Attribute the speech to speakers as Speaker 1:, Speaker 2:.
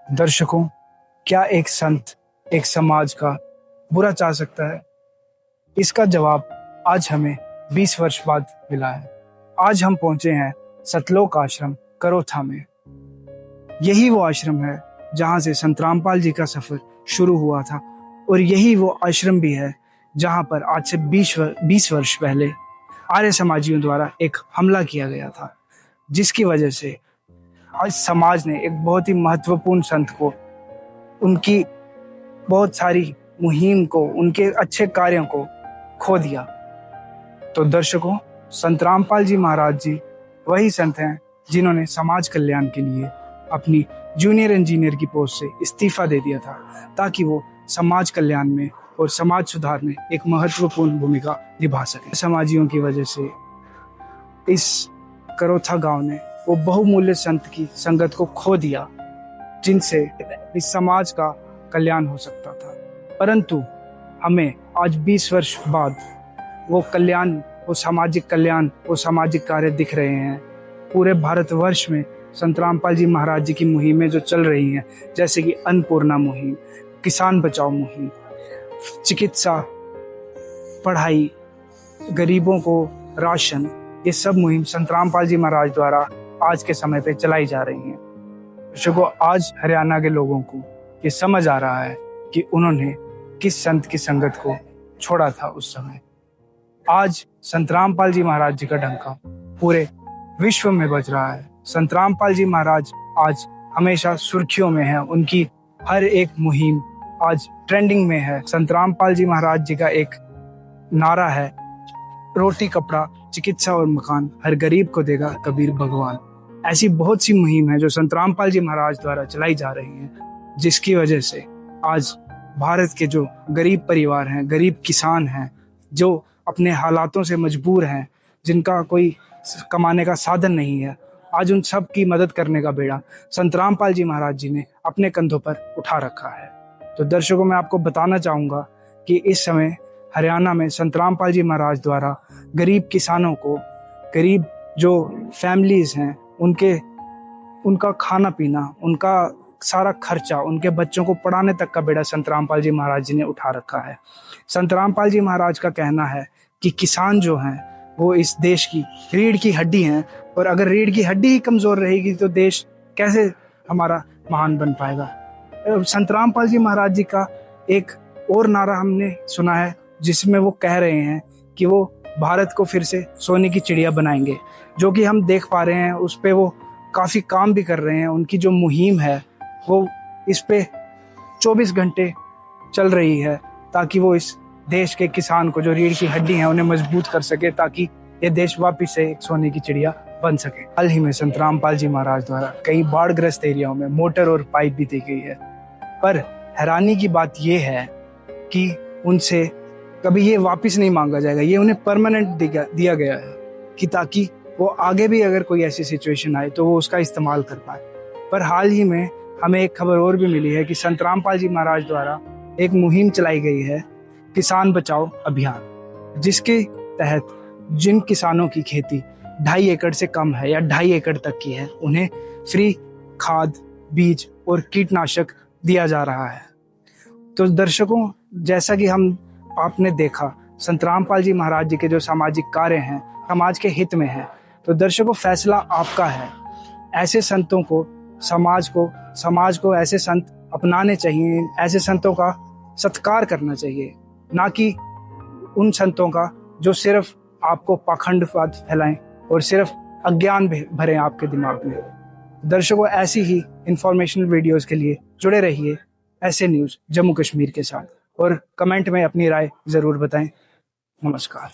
Speaker 1: दर्शकों, क्या एक संत एक समाज का बुरा चाह सकता है? इसका जवाब आज हमें 20 वर्ष बाद मिला है। आज हम पहुंचे हैं सतलोक आश्रम करोथा में। यही वो आश्रम है जहां से संत रामपाल जी का सफर शुरू हुआ था, और यही वो आश्रम भी है जहां पर आज से 20 वर्ष पहले आर्य समाजियों द्वारा एक हमला किया गया था, जिसकी वजह से आज समाज ने एक बहुत ही महत्वपूर्ण संत को, उनकी बहुत सारी मुहिम को, उनके अच्छे कार्यों को खो दिया। तो दर्शकों, संत रामपाल जी महाराज जी वही संत हैं जिन्होंने समाज कल्याण के लिए अपनी जूनियर इंजीनियर की पोस्ट से इस्तीफा दे दिया था, ताकि वो समाज कल्याण में और समाज सुधार में एक महत्वपूर्ण भूमिका निभा सके। समाजियों की वजह से इस करोथा गांव ने वो बहुमूल्य संत की संगत को खो दिया, जिनसे इस समाज का कल्याण हो सकता था। परंतु हमें आज 20 वर्ष बाद वो कल्याण, वो सामाजिक कल्याण, वो सामाजिक कार्य दिख रहे हैं। पूरे भारतवर्ष में संत रामपाल जी महाराज जी की मुहिमें जो चल रही हैं, जैसे कि अन्नपूर्णा मुहिम, किसान बचाओ मुहिम, चिकित्सा, पढ़ाई, गरीबों को राशन, ये सब मुहिम संत रामपाल जी महाराज द्वारा आज के समय पे चलाई जा रही हैं। दर्शकों, आज हरियाणा के लोगों को ये समझ आ रहा है कि उन्होंने किस संत की संगत को छोड़ा था उस समय। आज संत रामपाल जी महाराज जी का डंका पूरे विश्व में बज रहा है। संत रामपाल जी महाराज आज हमेशा सुर्खियों में है, उनकी हर एक मुहिम आज ट्रेंडिंग में है। संत रामपाल जी महाराज जी का एक नारा है, रोटी कपड़ा चिकित्सा और मकान हर गरीब को देगा कबीर भगवान। ऐसी बहुत सी मुहिम है जो संत रामपाल जी महाराज द्वारा चलाई जा रही हैं, जिसकी वजह से आज भारत के जो गरीब परिवार हैं, गरीब किसान हैं, जो अपने हालातों से मजबूर हैं, जिनका कोई कमाने का साधन नहीं है, आज उन सब की मदद करने का बेड़ा संत रामपाल जी महाराज जी ने अपने कंधों पर उठा रखा है। तो दर्शकों, मैं आपको बताना चाहूँगा कि इस समय हरियाणा में संत रामपाल जी महाराज द्वारा गरीब किसानों को, गरीब जो फैमिलीज हैं, उनका खाना पीना, उनका सारा खर्चा, उनके बच्चों को पढ़ाने तक का बेड़ा संत रामपाल जी महाराज जी ने उठा रखा है। संत रामपाल जी महाराज का कहना है कि किसान जो हैं वो इस देश की रीढ़ की हड्डी हैं, और अगर रीढ़ की हड्डी ही कमजोर रहेगी तो देश कैसे हमारा महान बन पाएगा। संत रामपाल जी महाराज जी का एक और नारा हमने सुना है, जिसमें वो कह रहे हैं कि वो भारत को फिर से सोने की चिड़िया बनाएंगे, जो कि हम देख पा रहे हैं। उस पे वो काफ़ी काम भी कर रहे हैं। उनकी जो मुहिम है वो इस पे 24 घंटे चल रही है, ताकि वो इस देश के किसान को, जो रीढ़ की हड्डी है, उन्हें मजबूत कर सके, ताकि ये देश वापिस से एक सोने की चिड़िया बन सके। हाल ही में संत रामपाल जी महाराज द्वारा कई बाढ़ग्रस्त एरियाओं में मोटर और पाइप भी दी गई है, पर हैरानी की बात यह है कि उनसे कभी ये वापस नहीं मांगा जाएगा। ये उन्हें परमानेंट दिया गया है कि ताकि वो आगे भी अगर कोई ऐसी सिचुएशन आए तो वो उसका इस्तेमाल कर पाए। पर हाल ही में हमें एक खबर और भी मिली है कि संत रामपाल जी महाराज द्वारा एक मुहिम चलाई गई है, किसान बचाओ अभियान, जिसके तहत जिन किसानों की खेती 2.5 एकड़ से कम है या 2.5 एकड़ तक की है, उन्हें फ्री खाद, बीज और कीटनाशक दिया जा रहा है। तो दर्शकों, जैसा कि आपने देखा, संत रामपाल जी महाराज जी के जो सामाजिक कार्य हैं समाज के हित में हैं। तो दर्शकों, फैसला आपका है। ऐसे संतों को, समाज को ऐसे संत अपनाने चाहिए, ऐसे संतों का सत्कार करना चाहिए, ना कि उन संतों का जो सिर्फ आपको पाखंडवाद फैलाएं और सिर्फ अज्ञान भरें आपके दिमाग में। दर्शकों, ऐसी ही इंफॉर्मेशनल वीडियोस के लिए जुड़े रहिए ऐसे न्यूज़ जम्मू कश्मीर के साथ, और कमेंट में अपनी राय ज़रूर बताएं। नमस्कार।